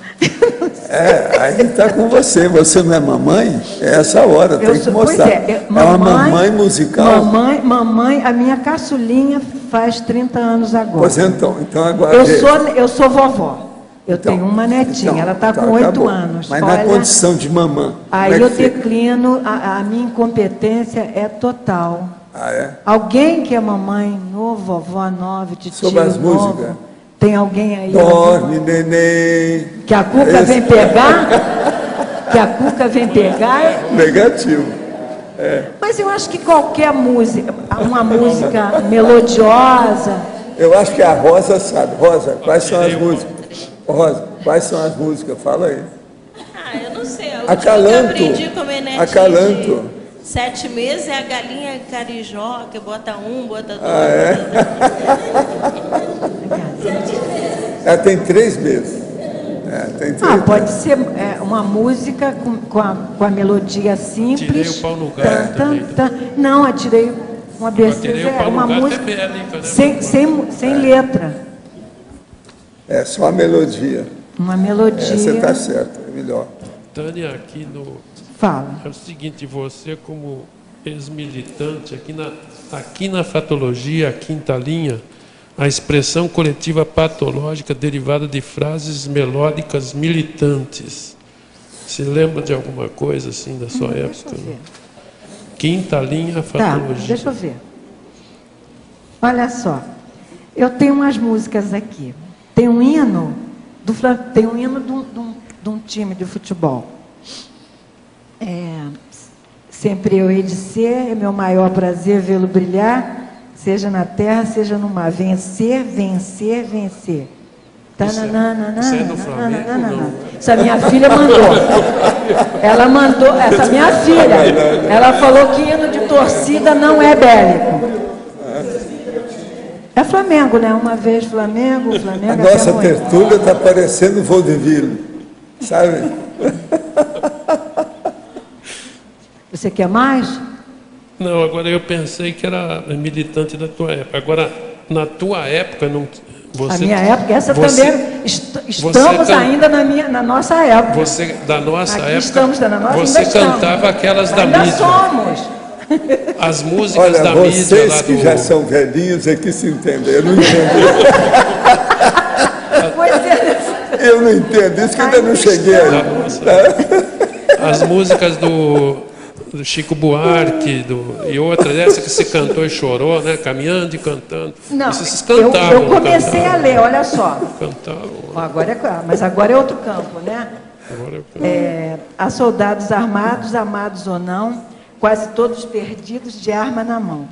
Aí está com você. Você não é mamãe? É essa hora, tem que mostrar. É uma mamãe musical? Mamãe, a minha caçulinha faz 30 anos agora. Pois então agora... Eu sou vovó. Eu tenho uma netinha, ela está com 8 anos. Mas na condição de mamã. Aí eu declino, a minha incompetência é total. Ah, é? Alguém que é mamãe novo, vovó nova, titio Sobre as novo? músicas. Tem alguém aí? Dorme, neném. Que a Cuca vem pegar? Que a Cuca vem pegar? Negativo. Mas eu acho que qualquer música, uma música melodiosa... Eu acho que a Rosa sabe. Rosa, quais são as músicas? Rosa, quais são as músicas? Fala aí. Ah, eu não sei. Acalanto. Eu aprendi com a minha netinha Acalanto. de 7 meses é a galinha carijó, que bota um, bota dois. Ah, é? Ela tem 3 meses. Tem 3 pode ser uma música com a melodia simples. Tirei o pau no gato também. Não, atirei uma besteira. Tirei o pau Uma no gato música é bélica, né? sem letra. É só a melodia. Uma melodia. Você está certo, é melhor. Tânia, aqui no... Fala. É o seguinte, você como ex-militante, aqui na fatologia, a quinta linha, a expressão coletiva patológica derivada de frases melódicas militantes. Se lembra de alguma coisa assim da sua época? Deixa eu ver. Quinta linha, fatologia. Tá, deixa eu ver. Olha só. Eu tenho umas músicas aqui. Tem um hino de um time de futebol. Sempre eu hei de ser, é meu maior prazer vê-lo brilhar, seja na terra, seja no mar. Vencer, vencer, vencer. Isso é do Flamengo, não? Isso a minha filha mandou. Ela mandou, essa minha filha, ela falou que hino de torcida não é bélico. É Flamengo, né? Uma vez Flamengo. A nossa tertúlia está parecendo vaudeville, sabe? Você quer mais? Não, agora eu pensei que era militante da tua época. Agora, na tua época, não... A minha época, essa também... Estamos ainda na nossa época. Da nossa Aqui época, estamos, na nossa, você ainda cantava estamos. aquelas da Ainda mídia. somos. As músicas Olha, da mídia vocês lá que já são velhinhos é que se entendem. Eu não entendo. Eu não entendo, isso que eu ainda não cheguei aí. As músicas do Chico Buarque e outra dessa que você cantou e chorou, né? Caminhando e cantando. Não, vocês cantavam. eu comecei a ler, olha só. Cantavam. Mas agora é outro campo, né? Agora eu canto. Há soldados armados, amados ou não, quase todos perdidos de arma na mão.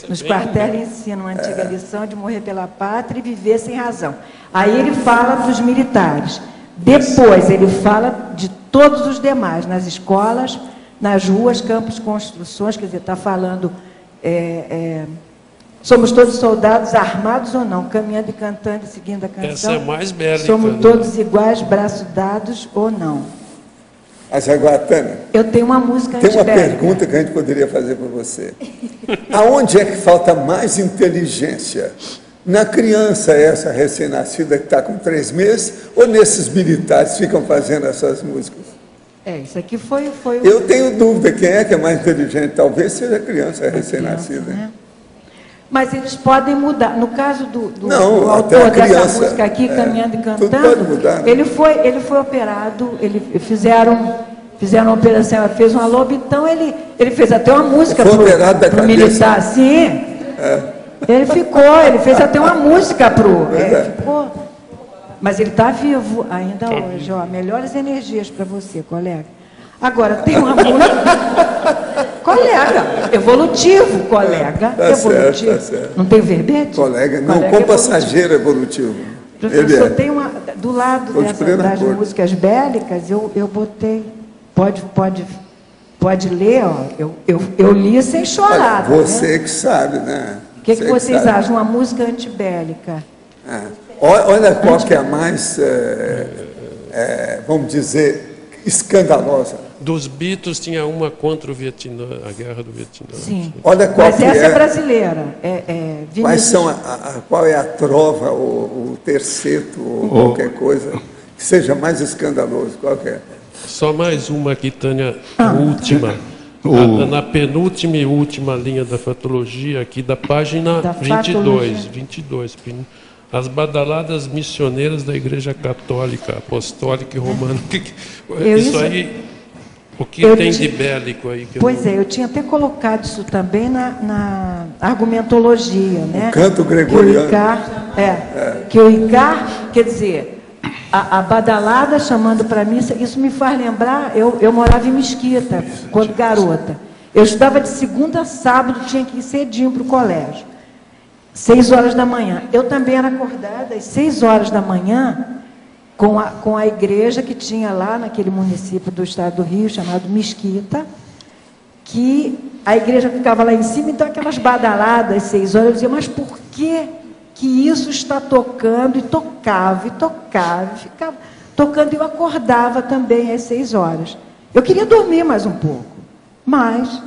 Nos quartéis ensinam a antiga lição de morrer pela pátria e viver sem razão. Aí ele fala dos militares. Depois ele fala de todos os demais, nas escolas, nas ruas, campos, construções, quer dizer, está falando, somos todos soldados, armados ou não, caminhando e cantando e seguindo a canção. Essa é mais bélica. Somos todos iguais, braços dados ou não. Mas agora, Tânia, eu tenho uma música tem uma pergunta que a gente poderia fazer para você. Aonde é que falta mais inteligência? Na criança essa recém-nascida que está com 3 meses, ou nesses militares que ficam fazendo essas músicas? Isso aqui foi Eu tenho dúvida, quem é que é mais inteligente? Talvez seja a criança recém-nascida. Né? Mas eles podem mudar. No caso do Não, autor até a criança, dessa música aqui, Caminhando e Cantando, tudo pode mudar, né? ele foi operado, fizeram uma operação, ela fez uma loba, então ele fez até uma música para o militar. Sim. Ele fez até uma música ficou. Mas ele está vivo ainda hoje. Ó, melhores energias para você, colega. Agora, tem uma música... Colega, evolutivo, colega. Tá evolutivo. Certo, tá certo. Não tem verbete? Colega, não, com passageiro evolutivo. Professor, tem uma... Do lado das músicas bélicas, eu botei... Pode ler, ó. Eu li sem chorar. Você que sabe, né? O que vocês acham? Uma música antibélica. Olha qual que é a mais, vamos dizer, escandalosa. Dos Beatles tinha uma contra o Vietnã, a guerra do Vietnã. Sim. Olha qual Mas essa é brasileira. Quais são qual é a trova, o terceto, ou qualquer coisa que seja mais escandaloso? Qual que é? Só mais uma aqui, Tânia, última. Na penúltima e última linha da fatologia, aqui da página 22. As badaladas missioneiras da Igreja Católica, Apostólica e Romana. Isso aí... O que tem de bélico aí? Que Pois é, eu tinha até colocado isso também na argumentologia, né? O canto gregoriano. Que o Icar, quer dizer, a badalada chamando para missa, isso me faz lembrar, eu morava em Mesquita, quando garota. Eu estudava de segunda a sábado, tinha que ir cedinho para o colégio. 6 horas da manhã. Eu também era acordada às 6 horas da manhã, com a igreja que tinha lá naquele município do estado do Rio, chamado Mesquita, que a igreja ficava lá em cima, então aquelas badaladas às 6 horas, eu dizia, mas por que isso está tocando? E tocava, e ficava tocando, e eu acordava também às 6 horas. Eu queria dormir mais um pouco, mas...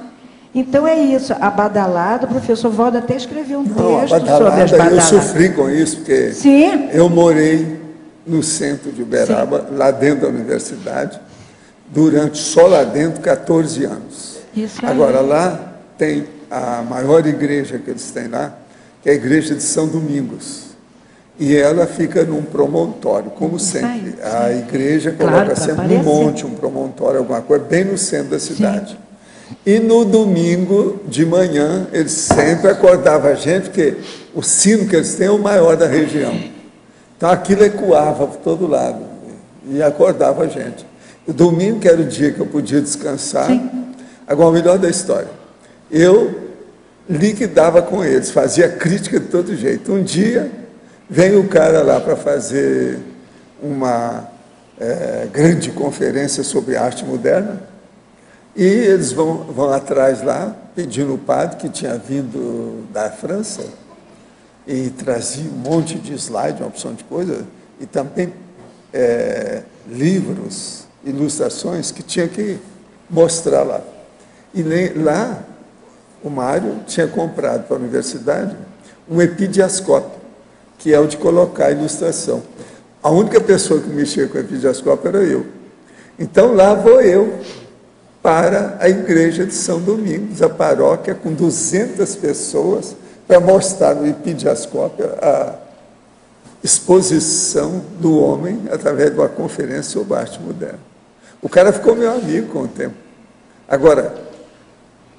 Então é isso, a badalada, o professor Valdo até escreveu um texto sobre as badaladas. Eu sofri com isso, porque Sim. Eu morei no centro de Uberaba, sim, lá dentro da universidade, só lá dentro, 14 anos. Isso aí. Agora, lá tem a maior igreja que eles têm lá, que é a igreja de São Domingos. E ela fica num promontório, como sempre. A igreja coloca sempre num monte, um promontório, alguma coisa, bem no centro da cidade. Sim. E no domingo de manhã, eles sempre acordavam a gente, porque o sino que eles têm é o maior da região. Então aquilo ecoava por todo lado e acordava a gente. O domingo, que era o dia que eu podia descansar, sim, agora o melhor da história, eu liquidava com eles, fazia crítica de todo jeito. Um dia, vem o cara lá para fazer uma grande conferência sobre arte moderna, e eles vão atrás lá, pedindo o padre, que tinha vindo da França, e trazia um monte de slide, uma opção de coisa, e também livros, ilustrações, que tinha que mostrar lá. E lá, o Mário tinha comprado para a universidade um epidiascópio, que é o de colocar a ilustração. A única pessoa que mexia com o epidiascópio era eu. Então, lá vou eu para a igreja de São Domingos, a paróquia, com 200 pessoas, para mostrar no epidiascópio a exposição do homem através de uma conferência sobre arte moderna. O cara ficou meu amigo com o tempo. Agora,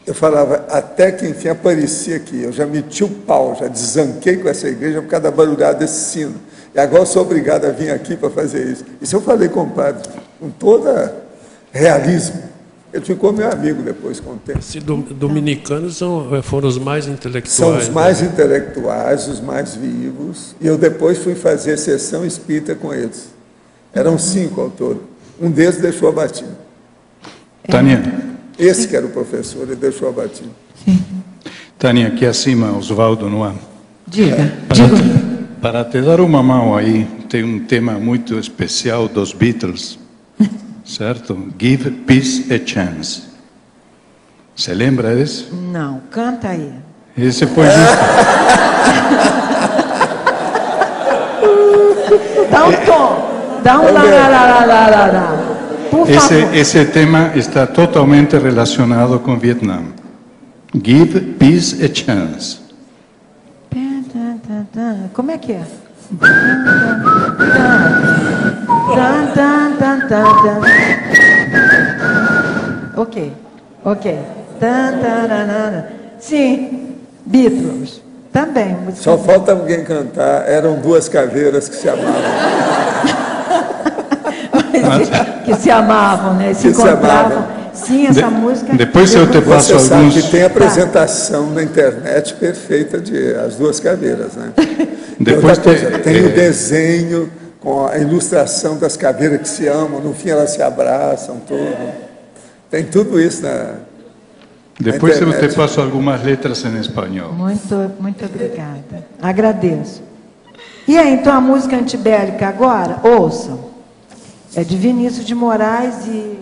eu falava, até que enfim aparecia aqui, eu já meti o pau, já desanquei com essa igreja por causa da barulhada desse sino. E agora eu sou obrigado a vir aqui para fazer isso. Isso eu falei com o padre, com todo realismo. Ele ficou meu amigo depois, com o tempo. Esses dominicanos foram os mais intelectuais. São os mais intelectuais, os mais vivos. E eu depois fui fazer sessão espírita com eles. Eram 5 ao todo. Um deles deixou abatido. Tânia. Esse que era o professor, ele deixou abatido. Sim. Tânia, aqui acima, Oswaldo Noam. Diga. Para te dar uma mão aí, tem um tema muito especial dos Beatles. Certo? Give Peace a Chance. Você lembra desse? Não, canta aí. Esse foi justo. Dá um tom. Dá um lá. Por favor. Esse tema está totalmente relacionado com Vietnã. Give Peace a Chance. Como é que é? Ok. Sim, Beatles. Também. Só falta alguém cantar. Eram 2 caveiras que se amavam. Que se amavam, né? Se encontravam. Sim, essa música. Depois eu te passo alguns. Você alguns. sabe que tem apresentação na internet perfeita de As 2 Caveiras, né? Depois tem o desenho com a ilustração das caveiras que se amam, no fim elas se abraçam, tudo. Tem tudo isso na Depois eu internet. te passo algumas letras em espanhol. Muito obrigada. Agradeço. E aí, então, a música antibélica agora, ouçam. É de Vinícius de Moraes e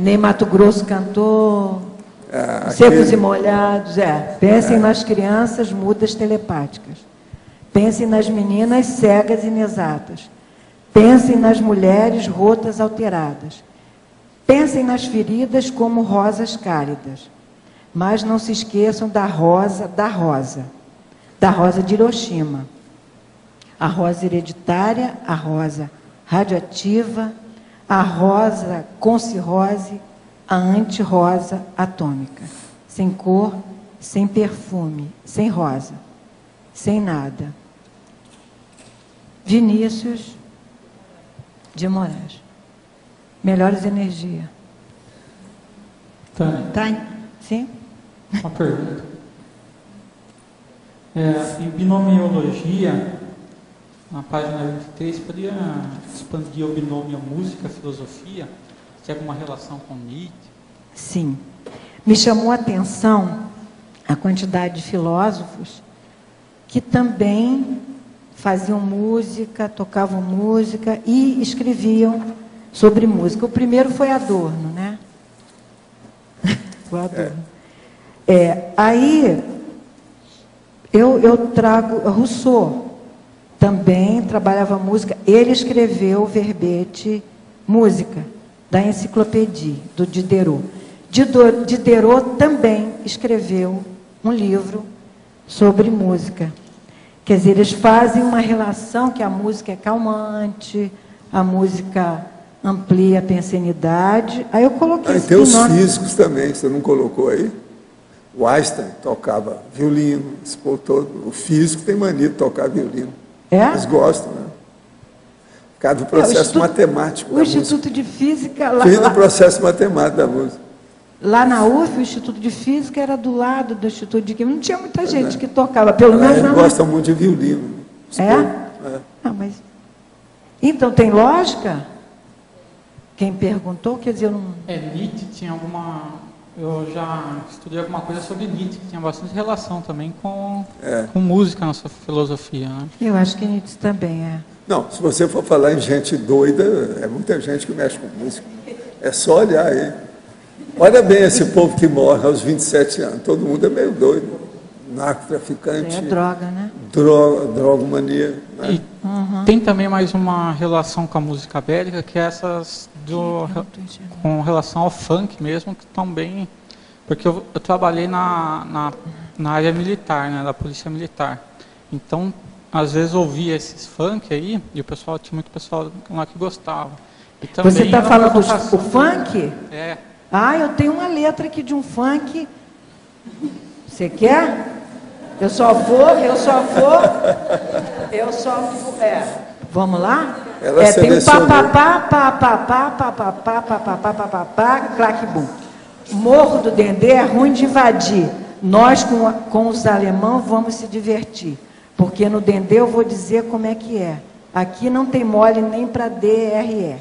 Ney Mato Grosso cantou, Secos e Molhados. Pensem nas crianças mudas telepáticas. Pensem nas meninas cegas e inexatas. Pensem nas mulheres rotas alteradas. Pensem nas feridas como rosas cálidas. Mas não se esqueçam da rosa de Hiroshima. A rosa hereditária, a rosa radioativa, a rosa concirrose, a antirrosa atômica, sem cor, sem perfume, sem rosa, sem nada. Vinícius de Moraes. Melhores energias. Tânia. Sim? Uma pergunta. Em binomiologia, na página 23, poderia expandir o binômio música-filosofia? Tem alguma relação com Nietzsche? Sim. Me chamou a atenção a quantidade de filósofos que também faziam música, tocavam música e escreviam sobre música. O primeiro foi Adorno, né? O Adorno. Aí eu trago Rousseau, também trabalhava música. Ele escreveu o verbete música da enciclopédia do Diderot. Diderot também escreveu um livro sobre música. Quer dizer, eles fazem uma relação que a música é calmante, a música amplia a pensanidade. Aí eu coloquei esse tem os físicos também, você não colocou aí? O Einstein tocava violino, o físico tem mania de tocar violino. Eles gostam, né? Por causa do processo matemático da música. O Instituto de Física... Fiz do processo matemático da música. Lá na UF, o Instituto de Física era do lado do Instituto de Química. Não tinha muita gente que tocava, pelo menos eles gostam muito de violino. Mas... Então, tem lógica? Quem perguntou, quer dizer, eu não... Nietzsche tinha alguma... Eu já estudei alguma coisa sobre Nietzsche, que tinha bastante relação também com música na sua filosofia. Né? Eu acho que Nietzsche também é. Não, se você for falar em gente doida, é muita gente que mexe com música. É só olhar aí. Olha bem esse povo que morre aos 27 anos. Todo mundo é meio doido. Narcotraficante. É droga, né? Drogomania. Né? E tem também mais uma relação com a música bélica, que é essas com relação ao funk mesmo, que estão bem... Porque eu trabalhei na área militar, né, da polícia militar. Então, às vezes ouvia esses funk aí, e tinha muito pessoal lá que gostava. E também você está falando do funk? É. Eu tenho uma letra aqui de um funk. Você quer? Eu só vou. Vamos lá? Tem um papapá, claque-bum. Morro do Dendê é ruim de invadir. Nós, com os alemãos, vamos se divertir. Porque no Dendê eu vou dizer como é que é. Aqui não tem mole nem para DRE.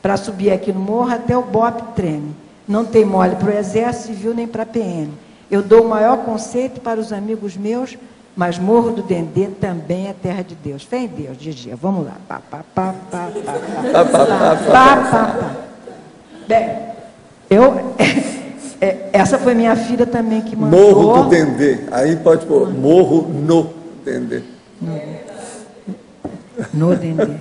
Para subir aqui no morro, até o BOP treme. Não tem mole para o Exército Civil nem para a PM. Eu dou o maior conceito para os amigos meus, mas Morro do Dendê também é terra de Deus. Fé em Deus, Gigi. Vamos lá. Bem, essa foi minha filha também que mandou. Morro do Dendê. Aí pode pôr Morro no Dendê. No Dendê.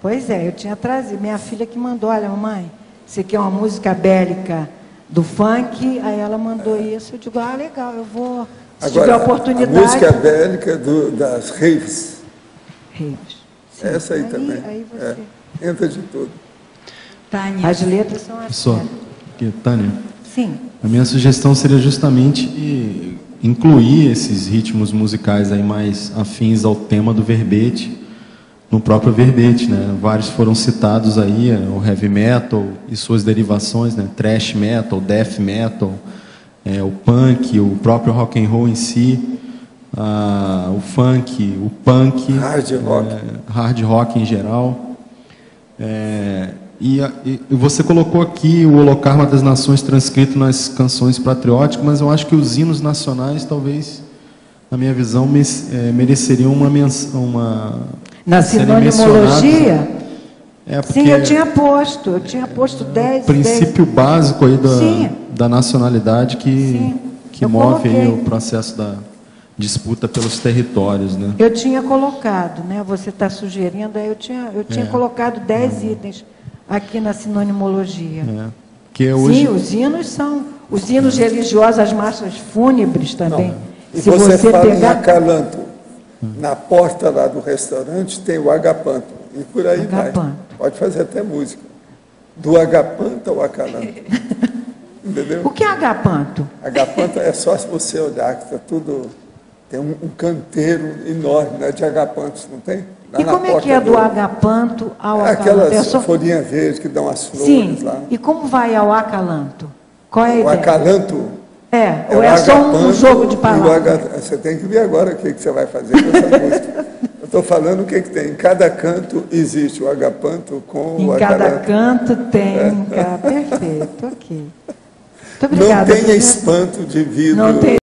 Pois é, eu tinha trazido. Minha filha que mandou, olha, mamãe, você quer uma música bélica do funk? Aí ela mandou isso. Eu digo, legal, eu vou, se tiver oportunidade. A música bélica das raves. Raves. Sim. Essa aí também. Aí você... entra de tudo. Tânia. As letras são assim. Tânia. Sim. A minha sugestão seria justamente incluir esses ritmos musicais aí mais afins ao tema do verbete, no próprio verbete, né? Vários foram citados aí, o heavy metal e suas derivações, né? Thrash metal, death metal, o punk, o próprio rock and roll em si, o funk, o punk, hard rock em geral. E você colocou aqui o Holocarma das Nações transcrito nas canções patrióticas, mas eu acho que os hinos nacionais, talvez, na minha visão, mereceriam uma menção, na sinonimologia? Sim, eu tinha posto 10. O princípio básico aí da nacionalidade que move aí o processo da disputa pelos territórios, né? Eu tinha colocado, né? Você está sugerindo, aí eu tinha colocado 10 itens aqui na sinonimologia. Sim, os hinos são os hinos religiosos, as marchas fúnebres também. Não. E se você fala em acalanto, na porta lá do restaurante tem o agapanto. E por aí vai. Pode fazer até música. Do agapanto ao acalanto. Entendeu? O que é agapanto? Agapanto é só se você olhar, que está tudo... Tem um canteiro enorme, né, de agapantos, não tem? Lá e como é que é do agapanto ao acalanto? Aquelas folhinhas verdes que dão as flores. Sim, lá. E como vai ao acalanto? Qual é a ideia? O acalanto... Ou é só um jogo de palavras? Você tem que ver agora o que você vai fazer com essa música. Eu estou falando o que tem. Em cada canto existe o agapanto com o acalanto. Em cada canto tem. Perfeito, ok. Muito obrigada. Não tenha espanto de vidro.